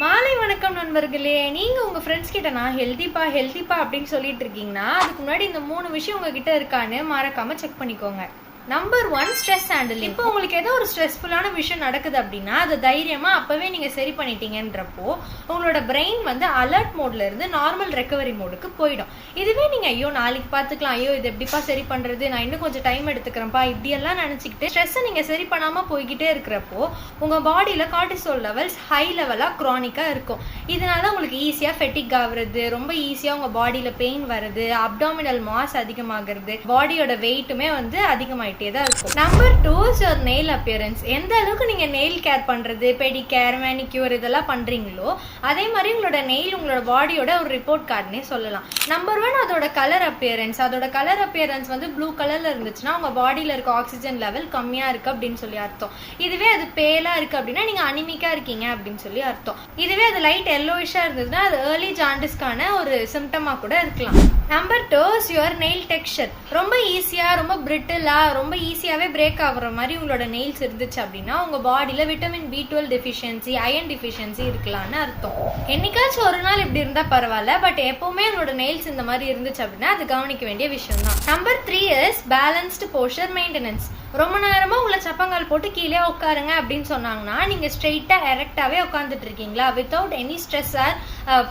மாலை வணக்கம் நண்பர்களே. நீங்க உங்க ஃப்ரெண்ட்ஸ் கிட்ட நான் ஹெல்திப்பா அப்படின்னு சொல்லிட்டு இருக்கீங்கன்னா அதுக்கு முன்னாடி இந்த 3 விஷயம் உங்ககிட்ட இருக்கான்னு மறக்காம செக் பண்ணிக்கோங்க. Number 1, stress handling. இப்போ உங்களுக்கு ஏதோ ஒரு ஸ்ட்ரெஸ்ஃபுல்லான விஷயம் நடக்குது அப்படின்னா அதை தைரியமா அப்பவே நீங்க சரி பண்ணிட்டீங்கன்றப்போ உங்களோட பிரெயின் வந்து அலர்ட் மோட்ல இருந்து நார்மல் ரெக்கவரி மோடுக்கு போயிடும். இதுவே நீங்க ஐயோ நாளைக்கு பார்த்துக்கலாம், ஐயோ இது எப்படிப்பா சரி பண்றது, நான் இன்னும் கொஞ்சம் டைம் எடுத்துக்கிறேன்ப்பா, இப்படியெல்லாம் நினைச்சுக்கிட்டு ஸ்ட்ரெஸ்ஸை நீங்க சரி பண்ணாம போய்கிட்டே இருக்கிறப்போ உங்க பாடியில கார்டிசோல் லெவல்ஸ் ஹை லெவலா குரானிக்கா இருக்கும். இதனால உங்களுக்கு ஈஸியா ஃபெட்டிக் ஆகுறது, ரொம்ப ஈஸியா உங்க பாடியில பெயின் வருது, அப்டாமினல் மாஸ் அதிகமாகிறது, பாடியோட வெயிட்டுமே வந்து அதிகமாயிட்டு தான் இருக்கும். Number 2 is your nail appearance. எந்த அளவுக்கு நீங்க நெயில் கேர் பண்றது, பெடிகேர், மேனிக்யூர் இதெல்லாம் பண்றீங்களோ அதே மாதிரி உங்களோட நெயில் உங்களோட பாடியோட ஒரு ரிப்போர்ட் கார்டுனே சொல்லலாம். நம்பர் 1 அதோட கலர் அப்பியரன்ஸ். அதோட கலர் அப்பியரன்ஸ் வந்து ப்ளூ கலர்ல இருந்துச்சுன்னா உங்க பாடியில இருக்க ஆக்சிஜன் லெவல் கம்மியா இருக்கு அப்படின்னு சொல்லி அர்த்தம். இதுவே அது பேலா இருக்கு அப்படின்னா நீங்க அனிமிக்கா இருக்கீங்க அப்படின்னு சொல்லி அர்த்தம். இதுவே அது லைட் எல்லோயிஷா இருந்ததுன்னா அது ஏர்லி ஜாண்டிஸ்க்கான ஒரு சிம்டமா கூட இருக்கலாம். Number 2 is your nail texture. ரொம்ப ஈஸியா, ரொம்ப பிரிட்டிலா, ரொம்ப ஈஸியாவே பிரேக் ஆகுற மாதிரி உங்களோட நெயில்ஸ் இருந்துச்சு அப்படின்னா உங்க பாடியில vitamin B12 deficiency, iron deficiency இருக்கலாம்னு அர்த்தம். என்னைக்காச்சும் ஒரு நாள் இப்படி இருந்தா பரவாயில்ல, பட் எப்பவுமே உங்களோட நெயில்ஸ் இந்த மாதிரி இருந்துச்சு அப்படின்னா அது கவனிக்க வேண்டிய விஷயம் தான். Number 3 is balanced posture maintenance. ரொம்ப நேரமா உங்களை சப்பங்கால் போட்டு கீழே உட்காருங்க அப்படின்னு சொன்னாங்கன்னா நீங்க ஸ்ட்ரெயிட்டா எரெக்டாவே உட்காந்துட்டு இருக்கீங்களா without any stress R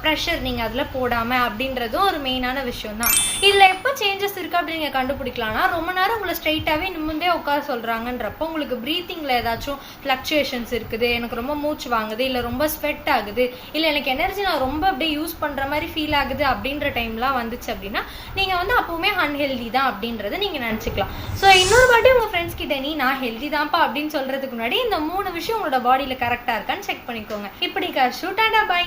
pressure நீங்க அதுல போடாம அப்படின்றதும் ஒரு மெயினான விஷயம் தான். இதுல எப்போ சேஞ்சஸ் இருக்கு அப்படின்னு நீங்க கண்டுபிடிக்கலாம்னா ரொம்ப நேரம் உங்களை ஸ்ட்ரெயிட்டாவே நிமிந்தே உட்கார சொல்றாங்கன்றப்போ உங்களுக்கு பிரீத்திங்ல ஏதாச்சும் ஃபிளக்சுவேஷன்ஸ் இருக்குது, எனக்கு ரொம்ப மூச்சு வாங்குது, இல்ல ரொம்ப ஸ்வெட் ஆகுது, இல்ல எனக்கு எனர்ஜி நான் ரொம்ப அப்படியே யூஸ் பண்ற மாதிரி ஃபீல் ஆகுது அப்படின்ற டைம்லாம் வந்துச்சு அப்படின்னா நீங்க வந்து அப்பவுமே அன்ஹெல்தி தான் அப்படின்றத நீங்க நினைச்சுக்கலாம். ஸோ இன்னொரு வாட்டி உங்க ஃப்ரெண்ட்ஸ் கிட்ட நீ நான் ஹெல்தி தான்ப்பா அப்படின்னு சொல்றதுக்கு முன்னாடி இந்த 3 விஷயம் உங்களோட பாடியில கரெக்டா இருக்கான்னு செக் பண்ணிக்கோங்க. இப்படி ஷூட் அண்ட் பை.